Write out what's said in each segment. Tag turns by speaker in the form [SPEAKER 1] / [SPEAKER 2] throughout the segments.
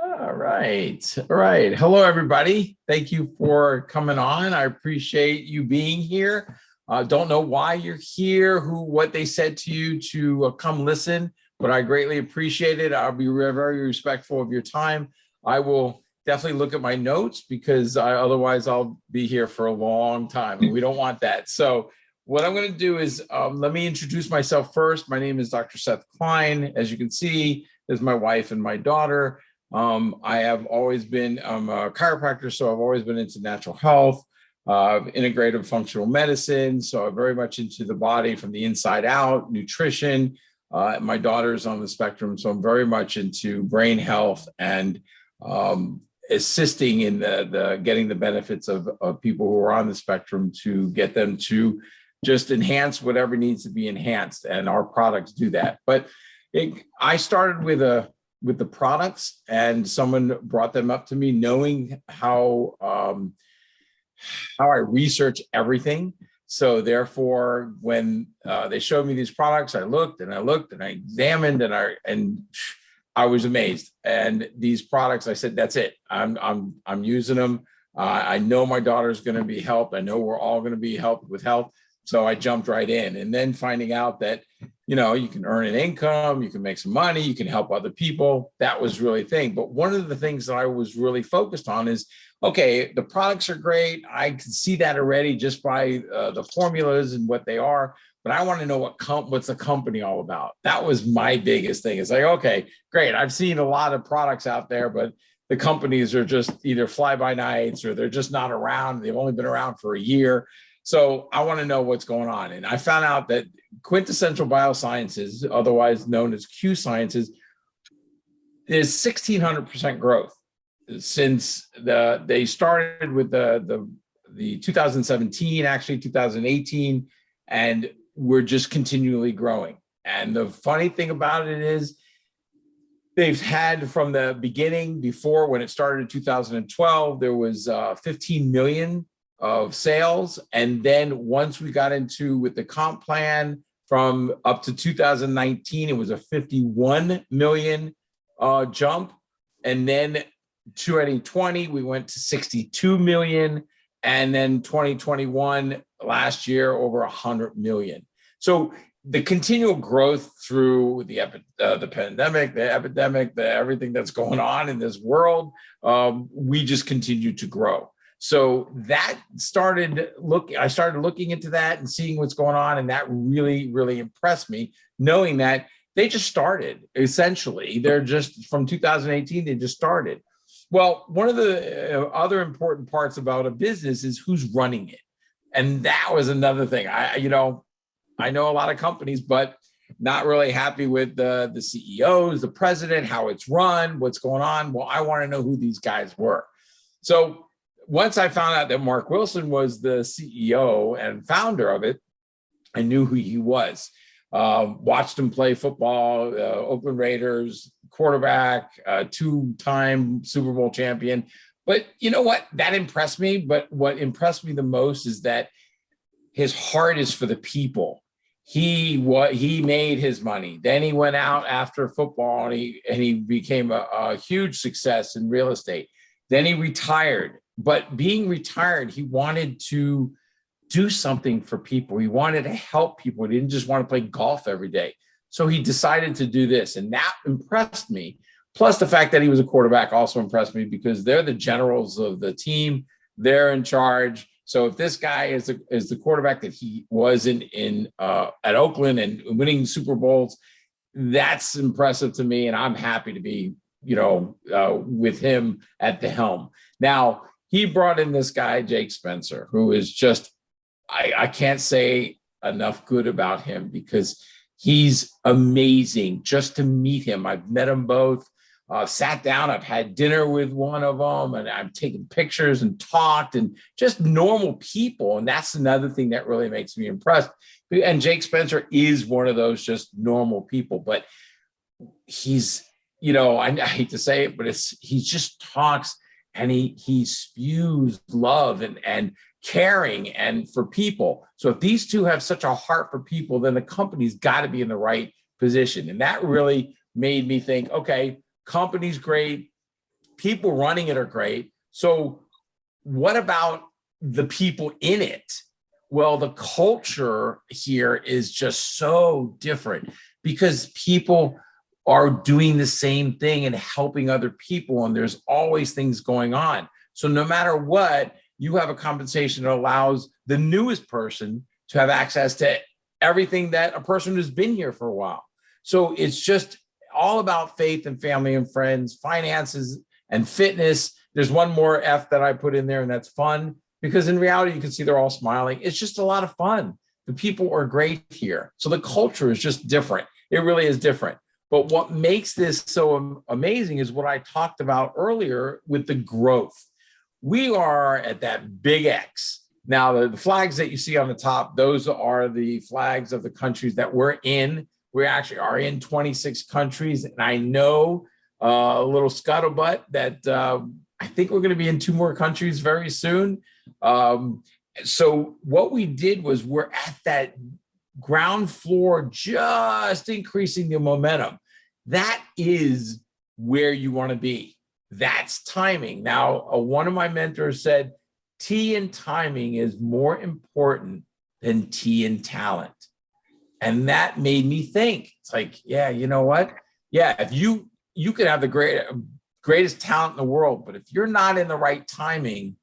[SPEAKER 1] All right. All right. Hello, everybody. Thank you for coming on. I appreciate you being here. Don't know why you're here, what they said to you to come listen, but I greatly appreciate it. I'll be very respectful of your time. I will definitely look at my notes because otherwise I'll be here for a long time and we don't want that. So what I'm going to do is let me introduce myself first. My name is Dr. Seth Klein. As you can see, there's my wife and my daughter. I have always been, I'm a chiropractor, so I've always been into natural health, integrative functional medicine. So I'm very much into the body from the inside out, nutrition. My daughter's on the spectrum, so I'm very much into brain health and assisting in the getting the benefits of people who are on the spectrum to get them to just enhance whatever needs to be enhanced. And our products do that. But I started with the products, and someone brought them up to me, knowing how I research everything. So therefore, when they showed me these products, I looked and I examined, and I was amazed. And these products, I said, that's it. I'm using them. I know my daughter's going to be helped. I know we're all going to be helped with health. So I jumped right in, and then finding out that, you can earn an income, you can make some money, you can help other people. That was really the thing. But one of the things that I was really focused on is, okay, the products are great. I can see that already just by the formulas and what they are. But I want to know what's the company all about. That was my biggest thing. It's like, okay, great. I've seen a lot of products out there, but the companies are just either fly-by-nights or they're just not around. They've only been around for a year. So I want to know what's going on. And I found out that Quintessential Biosciences, otherwise known as Q Sciences, is 1,600% growth since they started with the 2017, actually 2018, and we're just continually growing. And the funny thing about it is they've had from the beginning, before when it started in 2012, there was 15 million of sales. And then once we got into with the comp plan from up to 2019, it was a 51 million jump. And then 2020, we went to 62 million. And then 2021, last year, over 100 million. So the continual growth through the pandemic, the epidemic, everything that's going on in this world, we just continue to grow. So that I started looking into that and seeing what's going on. And that really, really impressed me, knowing that they just started, essentially. They're just from 2018, they just started. Well, one of the other important parts about a business is who's running it. And that was another thing. I know a lot of companies, but not really happy with the CEOs, the president, how it's run, what's going on. Well, I want to know who these guys were. So once I found out that Mark Wilson was the CEO and founder of it, I knew who he was. Watched him play football, Oakland Raiders, quarterback, two-time Super Bowl champion. But you know what? That impressed me. But what impressed me the most is that his heart is for the people. He made his money. Then he went out after football and he became a huge success in real estate. Then he retired. But being retired, he wanted to do something for people. He wanted to help people. He didn't just want to play golf every day. So he decided to do this, and that impressed me. Plus the fact that he was a quarterback also impressed me, because they're the generals of the team. They're in charge. So if this guy is the quarterback that he was at Oakland and winning Super Bowls, that's impressive to me, and I'm happy to be with him at the helm. Now, he brought in this guy, Jake Spencer, who is just, I can't say enough good about him, because he's amazing. Just to meet him, I've met them both, sat down, I've had dinner with one of them, and I've taken pictures and talked, and just normal people. And that's another thing that really makes me impressed. And Jake Spencer is one of those just normal people, but he's, I hate to say it, but he just talks, and he spews love and caring and for people. So if these two have such a heart for people, then the company's got to be in the right position. And that really made me think, okay, company's great. people running it are great. So what about the people in it? Well, the culture here is just so different because people are doing the same thing and helping other people, and there's always things going on. So no matter what, you have a compensation that allows the newest person to have access to everything that a person who's been here for a while. So it's just all about faith and family and friends, finances and fitness. There's one more F that I put in there, and that's fun, because in reality, you can see they're all smiling. It's just a lot of fun. The people are great here. So the culture is just different. It really is different. But what makes this so amazing is what I talked about earlier with the growth. We are at that big X. Now, the flags that you see on the top, those are the flags of the countries that we're in. We actually are in 26 countries. And I know a little scuttlebutt that I think we're going to be in 2 more countries very soon. So what we did was we're at that ground floor, just increasing the momentum. That is where you want to be. That's timing. Now, one of my mentors said, T in timing is more important than T in talent. And that made me think. It's like, yeah, you know what? Yeah, if you could have the greatest talent in the world, but if you're not in the right timing,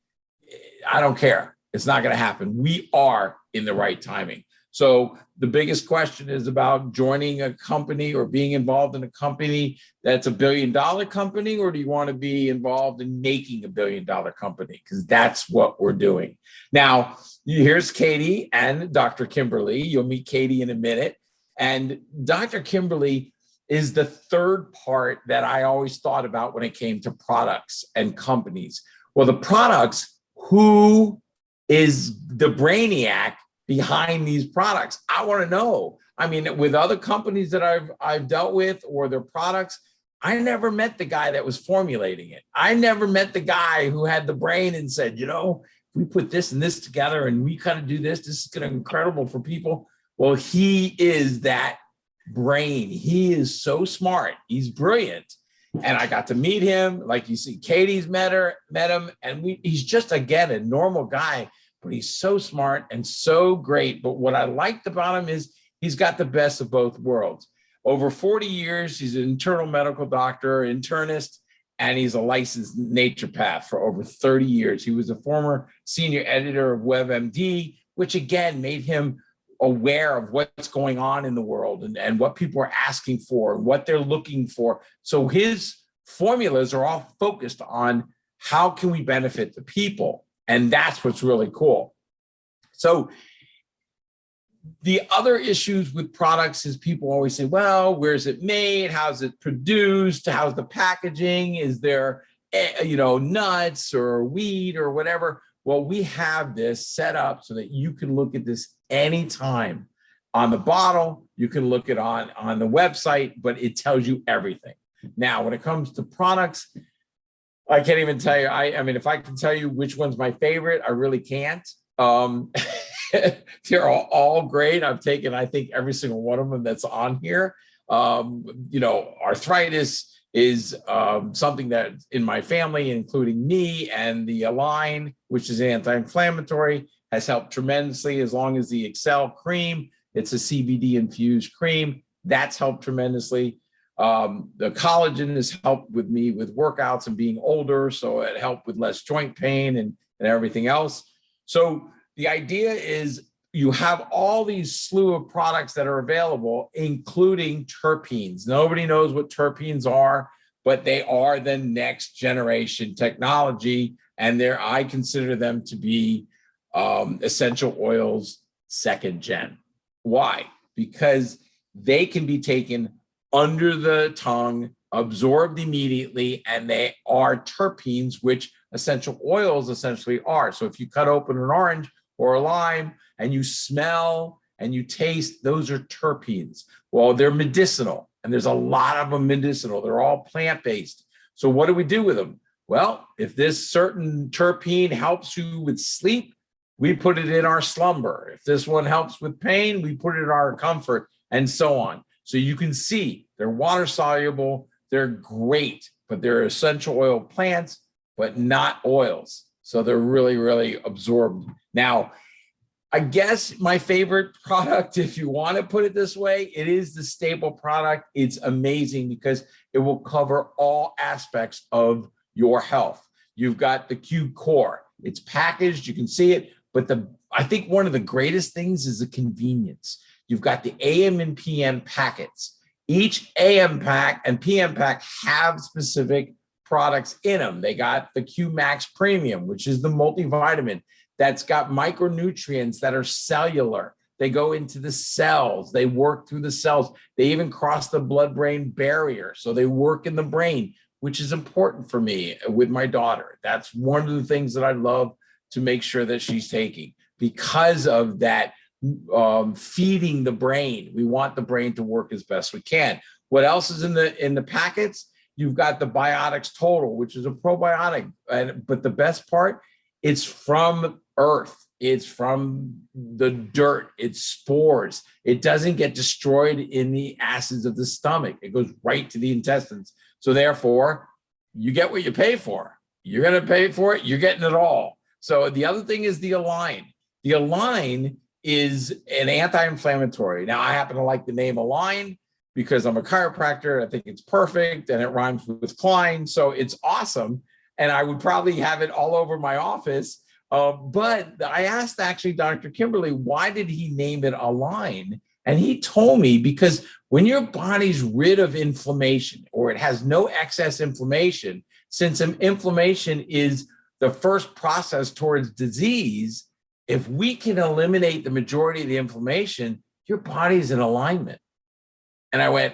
[SPEAKER 1] I don't care. It's not going to happen. We are in the right timing. So the biggest question is about joining a company or being involved in a company that's $1 billion company, or do you want to be involved in making $1 billion company? Because that's what we're doing. Now, here's Katie and Dr. Kimberly. You'll meet Katie in a minute. And Dr. Kimberly is the third part that I always thought about when it came to products and companies. Well, the products, who is the brainiac behind these products? I want to know. I mean, with other companies that I've dealt with or their products, I never met the guy that was formulating it. I never met the guy who had the brain and said, if we put this and this together and we kind of do this is going to be incredible for people. Well, he is that brain. He is so smart. He's brilliant. And I got to meet him. Like you see, Katie's met him. And he's just, again, a normal guy, but he's so smart and so great. But what I liked about him is he's got the best of both worlds. Over 40 years, he's an internal medical doctor, internist, and he's a licensed naturopath for over 30 years. He was a former senior editor of WebMD, which again made him aware of what's going on in the world and what people are asking for and what they're looking for. So his formulas are all focused on how can we benefit the people? And that's what's really cool. So the other issues with products is people always say, well, where's it made? How's it produced? How's the packaging? Is there, nuts or wheat or whatever? Well, we have this set up so that you can look at this anytime on the bottle. You can look it on the website, but it tells you everything. Now, when it comes to products, I can't even tell you. I mean, if I can tell you which one's my favorite, I really can't. They're all great. I've taken, I think, every single one of them that's on here. Arthritis is something that in my family, including me, and the Align, which is anti-inflammatory, has helped tremendously. As long as the Excel cream, it's a CBD infused cream, that's helped tremendously. The collagen has helped with me with workouts and being older, so it helped with less joint pain and everything else. So the idea is you have all these slew of products that are available, including terpenes. Nobody knows what terpenes are, but they are the next generation technology. And I consider them to be essential oils second gen. Why? Because they can be taken under the tongue, absorbed immediately, and they are terpenes, which essential oils essentially are. So if you cut open an orange or a lime and you smell and you taste, those are terpenes. Well, they're medicinal, and there's a lot of them medicinal. They're all plant-based. So what do we do with them? Well, if this certain terpene helps you with sleep, we put it in our slumber. If this one helps with pain, we put it in our comfort, and so on. So you can see they're water soluble. They're great. but they're essential oil plants, but not oils. So they're really, really absorbed. Now, I guess my favorite product, if you want to put it this way, it is the staple product. It's amazing because it will cover all aspects of your health. You've got the Q Core. It's packaged, you can see it, but I think one of the greatest things is the convenience. You've got the AM and PM packets. Each AM pack and PM pack have specific products in them. They got the Q Max Premium, which is the multivitamin that's got micronutrients that are cellular. They go into the cells. They work through the cells. They even cross the blood-brain barrier. So they work in the brain, which is important for me with my daughter. That's one of the things that I love to make sure that she's taking because of that feeding the brain. We want the brain to work as best we can. What else is in the packets? You've got the Biotics Total, which is a probiotic. But the best part, it's from earth. It's from the dirt. It's spores. It doesn't get destroyed in the acids of the stomach. It goes right to the intestines. So therefore, you get what you pay for. You're going to pay for it. You're getting it all. So the other thing is the Align. The Align is an anti-inflammatory. Now, I happen to like the name Align because I'm a chiropractor. I think it's perfect and it rhymes with Klein. So it's awesome. And I would probably have it all over my office. But I asked actually Dr. Kimberly, why did he name it Align? And he told me because when your body's rid of inflammation or it has no excess inflammation, since inflammation is the first process towards disease, if we can eliminate the majority of the inflammation, your body's in alignment. And I went,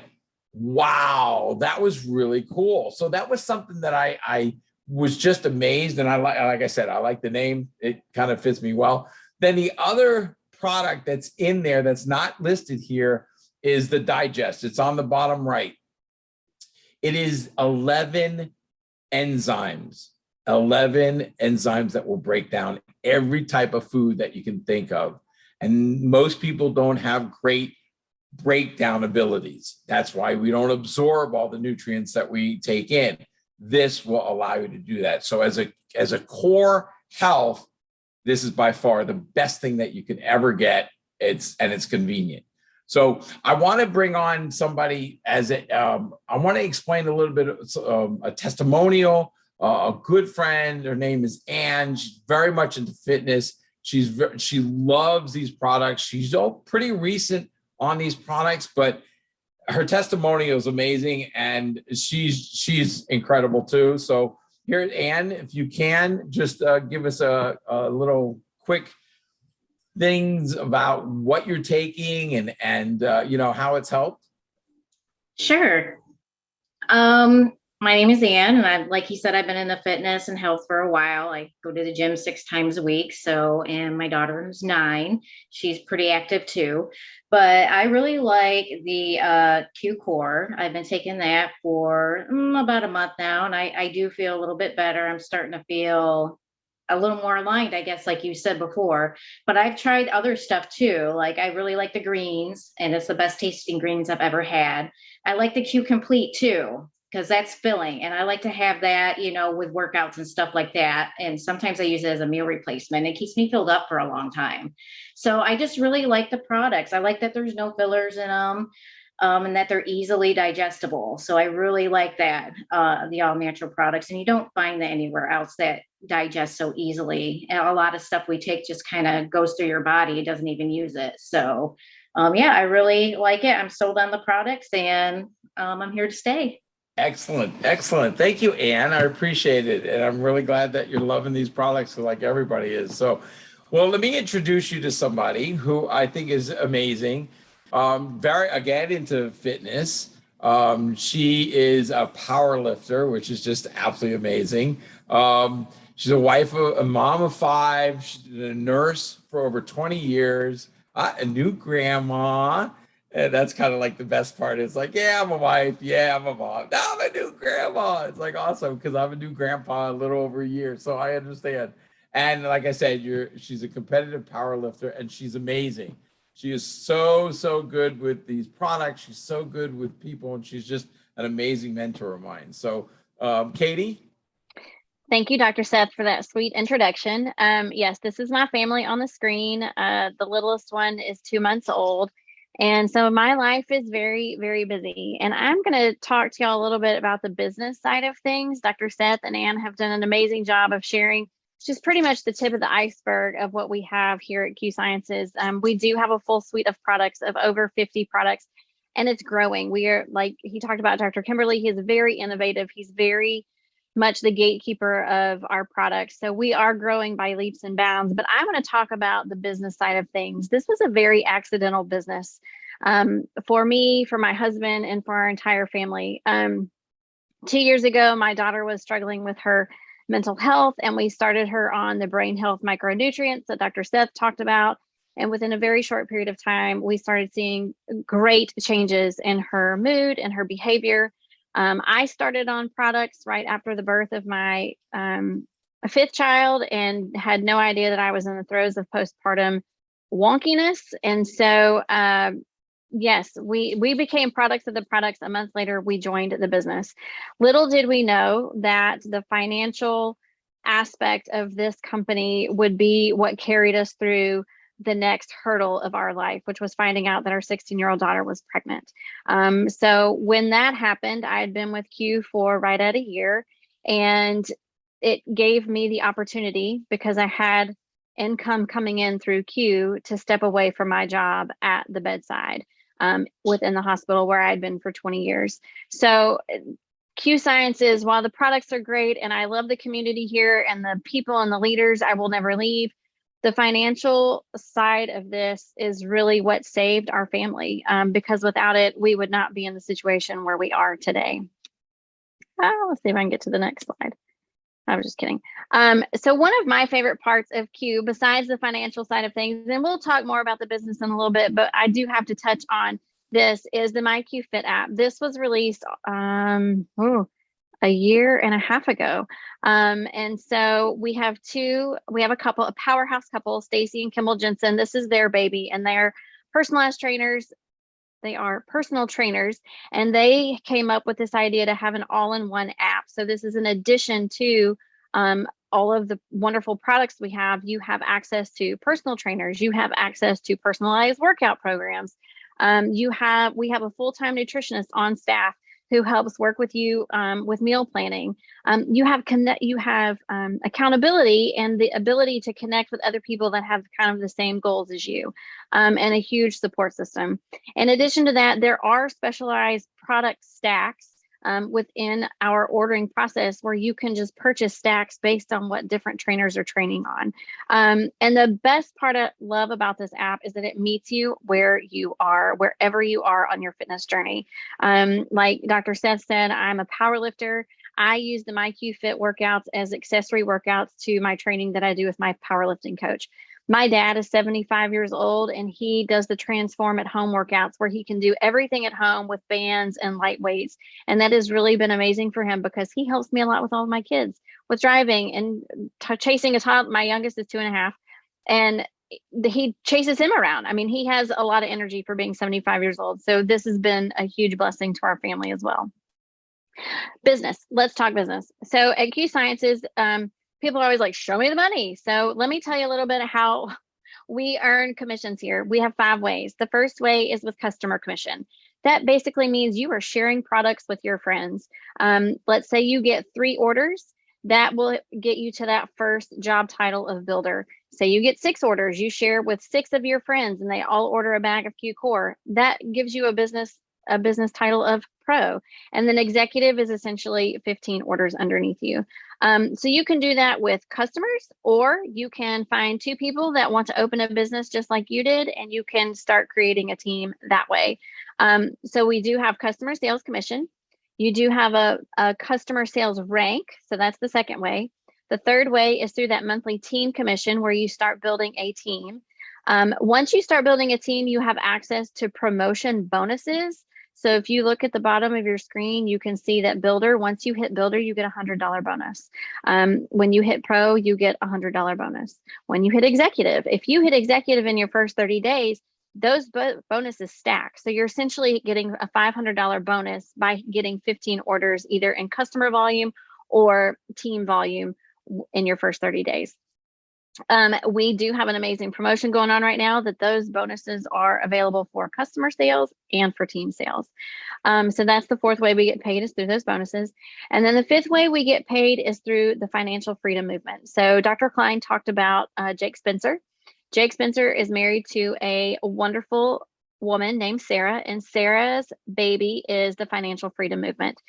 [SPEAKER 1] wow, that was really cool. So that was something that I was just amazed. And like I said, I like the name. It kind of fits me well. Then the other product that's in there that's not listed here is the Digest. It's on the bottom right. It is 11 enzymes that will break down every type of food that you can think of. And most people don't have great breakdown abilities. That's why we don't absorb all the nutrients that we take in. This will allow you to do that. So as a core health, this is by far the best thing that you can ever get. It's convenient. So I want to bring on somebody I want to explain a little bit of a testimonial, a good friend. Her name is Ann. She's very much into fitness. She loves these products. She's pretty recent on these products, but her testimonial is amazing, and she's incredible too. So here, Ann, if you can, just give us a little quick things about what you're taking and how it's helped.
[SPEAKER 2] Sure. My name is Ann, and like he said, I've been in the fitness and health for a while. I go to the gym 6 times a week. And my daughter who's 9, she's pretty active too. But I really like the Q Core. I've been taking that for about a month now, and I do feel a little bit better. I'm starting to feel a little more aligned, I guess, like you said before. But I've tried other stuff too. Like I really like the greens, and it's the best tasting greens I've ever had. I like the Q Complete too, because that's filling. And I like to have that, with workouts and stuff like that. And sometimes I use it as a meal replacement. It keeps me filled up for a long time. So I just really like the products. I like that there's no fillers in them, and that they're easily digestible. So I really like that, the all natural products. And you don't find that anywhere else that digest so easily. And a lot of stuff we take just kind of goes through your body. It doesn't even use it. So I really like it. I'm sold on the products, and I'm here to stay.
[SPEAKER 1] Excellent. Thank you, Ann. I appreciate it. And I'm really glad that you're loving these products like everybody is. So, well, let me introduce you to somebody who I think is amazing. Very, again, into fitness. She is a power lifter, which is just absolutely amazing. She's a mom of 5. She's been a nurse for over 20 years, a new grandma. And that's kind of like the best part. It's like, yeah, I'm a wife. Yeah, I'm a mom. Now I'm a new grandma. It's like awesome because I'm a new grandpa a little over a year. So I understand. And like I said, she's a competitive power lifter, and she's amazing. She is so good with these products. She's so good with people, and she's just an amazing mentor of mine. So Katie?
[SPEAKER 3] Thank you, Dr. Seth, for that sweet introduction. Yes, this is my family on the screen. The littlest one is 2 months old. And so my life is very, very busy. And I'm going to talk to y'all a little bit about the business side of things. Dr. Seth and Ann have done an amazing job of sharing just pretty much the tip of the iceberg of what we have here at Q Sciences. We do have a full suite of products of over 50 products, and it's growing. We are, like he talked about, Dr. Kimberly, he is very innovative. He's very much the gatekeeper of our products. So we are growing by leaps and bounds, but I want to talk about the business side of things. This was a very accidental business for me, for my husband, and for our entire family. 2 years ago, my daughter was struggling with her mental health, and we started her on the brain health micronutrients that Dr. Seth talked about. And within a very short period of time, we started seeing great changes in her mood and her behavior. I started on products right after the birth of my fifth child and had no idea that I was in the throes of postpartum wonkiness. And so, yes, we became products of the products. A month later, we joined the business. Little did we know that the financial aspect of this company would be what carried us through the next hurdle of our life, which was finding out that our 16-year-old daughter was pregnant. So when that happened, I had been with Q for right at a year, and it gave me the opportunity, because I had income coming in through Q, to step away from my job at the bedside within the hospital where I'd been for 20 years. So Q Sciences, while the products are great and I love the community here and the people and the leaders, I will never leave. The financial side of this is really what saved our family, because without it, we would not be in the situation where we are today. Let's see if I can get to the next slide. I was just kidding. So one of my favorite parts of Q, besides the financial side of things, and we'll talk more about the business in a little bit, but I do have to touch on this, is the MyQ Fit app. This was released a year and a half ago. And so we have a couple, a powerhouse couple, Stacy and Kimball Jensen. This is their baby, and they're personalized trainers. They are personal trainers, and they came up with this idea to have an all-in-one app. So this is an addition to all of the wonderful products we have. You have access to personal trainers. You have access to personalized workout programs. We have a full-time nutritionist on staff who helps work with you with meal planning. You have accountability and the ability to connect with other people that have kind of the same goals as you, and a huge support system. In addition to that, there are specialized product stacks within our ordering process where you can just purchase stacks based on what different trainers are training on. And the best part I love about this app is that it meets you where you are, wherever you are on your fitness journey. Like Dr. Seth said, I'm a power lifter. I use the MyQ Fit workouts as accessory workouts to my training that I do with my powerlifting coach. My dad is 75 years old, and he does the Transform at Home workouts where he can do everything at home with bands and light weights. And that has really been amazing for him, because he helps me a lot with all of my kids, with driving and chasing a child. My youngest is 2.5, and he chases him around. I mean, he has a lot of energy for being 75 years old. So this has been a huge blessing to our family as well. Business. Let's talk business. So at Q Sciences, people are always like, show me the money. So let me tell you a little bit of how we earn commissions here. We have 5 ways. The first way is with customer commission. That basically means you are sharing products with your friends. Let's say you get 3 orders. That will get you to that first job title of builder. Say you get 6 orders, you share with 6 of your friends and they all order a bag of Q Core. That gives you a business title of pro. And then executive is essentially 15 orders underneath you. So you can do that with customers, or you can find 2 people that want to open a business just like you did, and you can start creating a team that way. So we do have customer sales commission. You do have a customer sales rank. So that's the second way. The third way is through that monthly team commission, where you start building a team. Once you start building a team, you have access to promotion bonuses. So if you look at the bottom of your screen, you can see that builder, once you hit builder, you get a $100 bonus. When you hit pro, you get a $100 bonus. When you hit executive, if you hit executive in your first 30 days, those bonuses stack. So you're essentially getting a $500 bonus by getting 15 orders, either in customer volume or team volume in your first 30 days. We do have an amazing promotion going on right now that those bonuses are available for customer sales and for team sales. So that's the fourth way we get paid, is through those bonuses. And then the fifth way we get paid is through the financial freedom movement. So Dr. Klein talked about Jake Spencer. Jake Spencer is married to a wonderful woman named Sarah, and Sarah's baby is the financial freedom movement.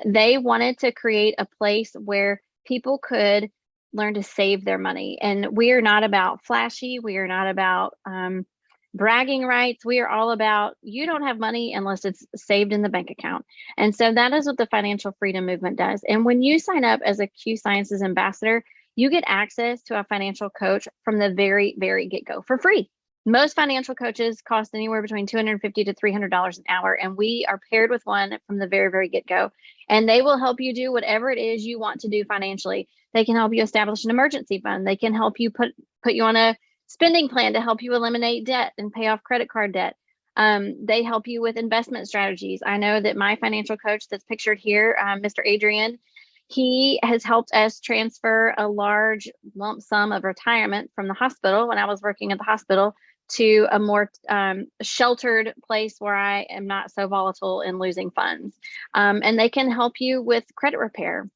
[SPEAKER 3] They wanted to create a place where people could learn to save their money. And we are not about flashy. We are not about bragging rights. We are all about, you don't have money unless it's saved in the bank account. And so that is what the financial freedom movement does. And when you sign up as a Q Sciences ambassador, you get access to a financial coach from the very, very get-go for free. Most financial coaches cost anywhere between $250 to $300 an hour, and we are paired with one from the very, very get-go. And they will help you do whatever it is you want to do financially. They can help you establish an emergency fund. They can help you put you on a spending plan to help you eliminate debt and pay off credit card debt. They help you with investment strategies. I know that my financial coach that's pictured here, Mr. Adrian, he has helped us transfer a large lump sum of retirement from the hospital when I was working at the hospital to a more sheltered place where I am not so volatile in losing funds. And they can help you with credit repair.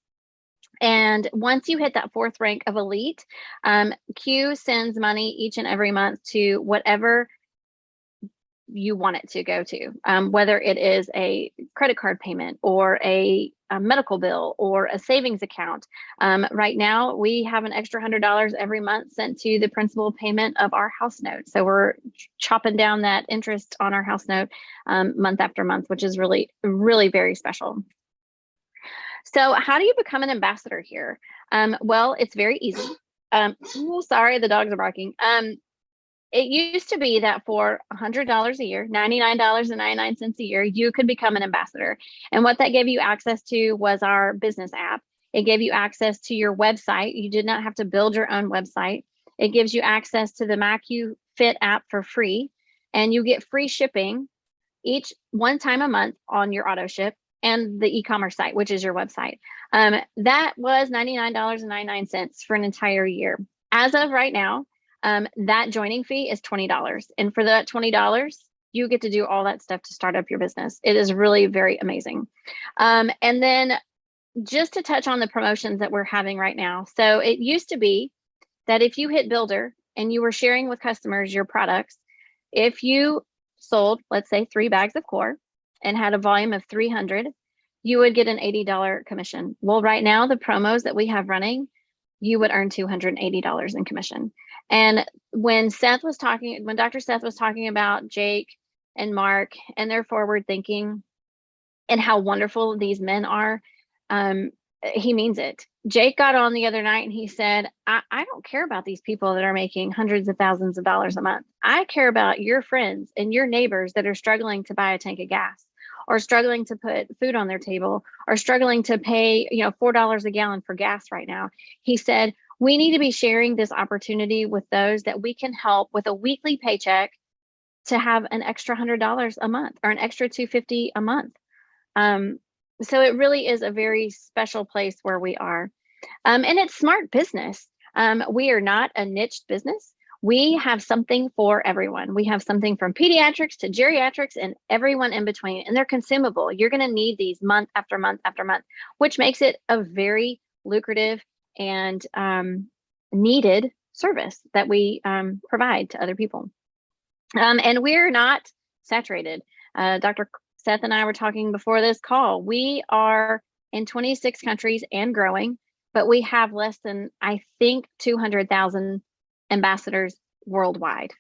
[SPEAKER 3] And once you hit that fourth rank of elite, Q sends money each and every month to whatever you want it to go to, whether it is a credit card payment or a medical bill or a savings account. Right now, we have an extra $100 every month sent to the principal payment of our house note. So we're chopping down that interest on our house note month after month, which is really, really very special. So how do you become an ambassador here? Well, it's very easy. Sorry, the dogs are barking. It used to be that for $100 a year, $99.99 a year, you could become an ambassador. And what that gave you access to was our business app. It gave you access to your website. You did not have to build your own website. It gives you access to the MacuFit app for free. And you get free shipping each one time a month on your auto ship and the e-commerce site, which is your website. That was $99.99 for an entire year. As of right now, that joining fee is $20. And for that $20, you get to do all that stuff to start up your business. It is really very amazing. And then just to touch on the promotions that we're having right now. So it used to be that if you hit Builder and you were sharing with customers your products, if you sold, let's say, 3 bags of core and had a volume of 300, you would get an $80 commission. Well, right now, the promos that we have running, you would earn $280 in commission. And when Dr. Seth was talking about Jake and Mark and their forward thinking and how wonderful these men are, he means it. Jake got on the other night and he said, I don't care about these people that are making hundreds of thousands of dollars a month. I care about your friends and your neighbors that are struggling to buy a tank of gas, or struggling to put food on their table, or struggling to pay, $4 a gallon for gas right now. He said, we need to be sharing this opportunity with those that we can help with a weekly paycheck to have an extra $100 a month or an extra $250 a month. So it really is a very special place where we are. And it's smart business. We are not a niche business. We have something for everyone. We have something from pediatrics to geriatrics and everyone in between, and they're consumable. You're going to need these month after month after month, which makes it a very lucrative and needed service that we provide to other people. And we're not saturated. Dr. Seth and I were talking before this call. We are in 26 countries and growing, but we have less than, I think, 200,000 ambassadors worldwide.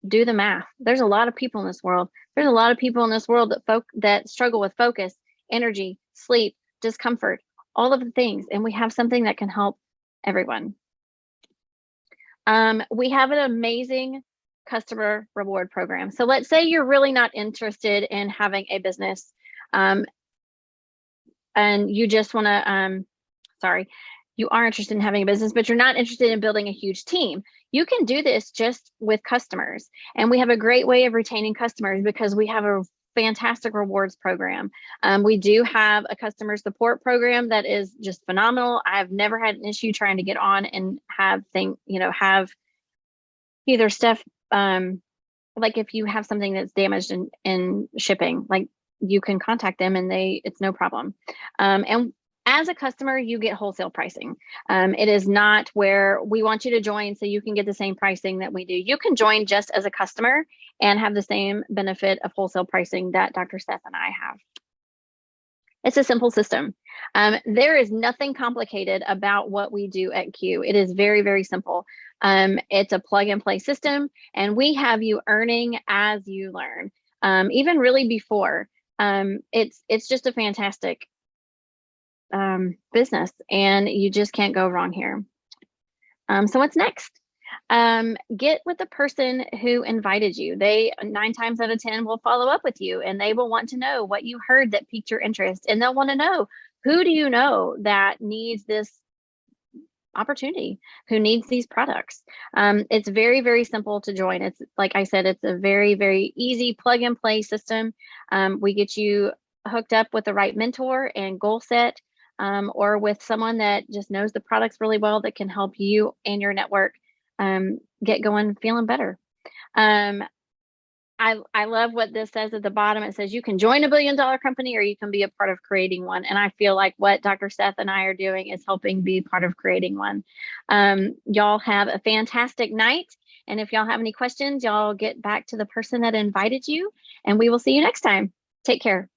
[SPEAKER 3] Do the math. There's a lot of people in this world. There's a lot of people in this world that struggle with focus, energy, sleep, discomfort, all of the things. And we have something that can help everyone. We have an amazing customer reward program. So let's say you're really not interested in having a business and you just want to, you are interested in having a business, but you're not interested in building a huge team. You can do this just with customers. And we have a great way of retaining customers because we have a fantastic rewards program. We do have a customer support program that is just phenomenal. I've never had an issue trying to get on and have either stuff, like if you have something that's damaged in shipping, like you can contact them and it's no problem. And as a customer, you get wholesale pricing. It is not where we want you to join so you can get the same pricing that we do. You can join just as a customer and have the same benefit of wholesale pricing that Dr. Seth and I have. It's a simple system. There is nothing complicated about what we do at Q. It is very, very simple. It's a plug and play system, and we have you earning as you learn, even really before. It's just a fantastic business, and you just can't go wrong here. So what's next? Get with the person who invited you. They 9 times out of 10 will follow up with you, and they will want to know what you heard that piqued your interest, and they'll want to know, who do you know that needs this opportunity, who needs these products? It's very, very simple to join. It's like I said, it's a very, very easy plug and play system. We get you hooked up with the right mentor and goal set, or with someone that just knows the products really well that can help you and your network get going feeling better. I love what this says at the bottom. It says you can join $1 billion company or you can be a part of creating one. And I feel like what Dr. Seth and I are doing is helping be part of creating one. Y'all have a fantastic night. And if y'all have any questions, y'all get back to the person that invited you, and we will see you next time. Take care.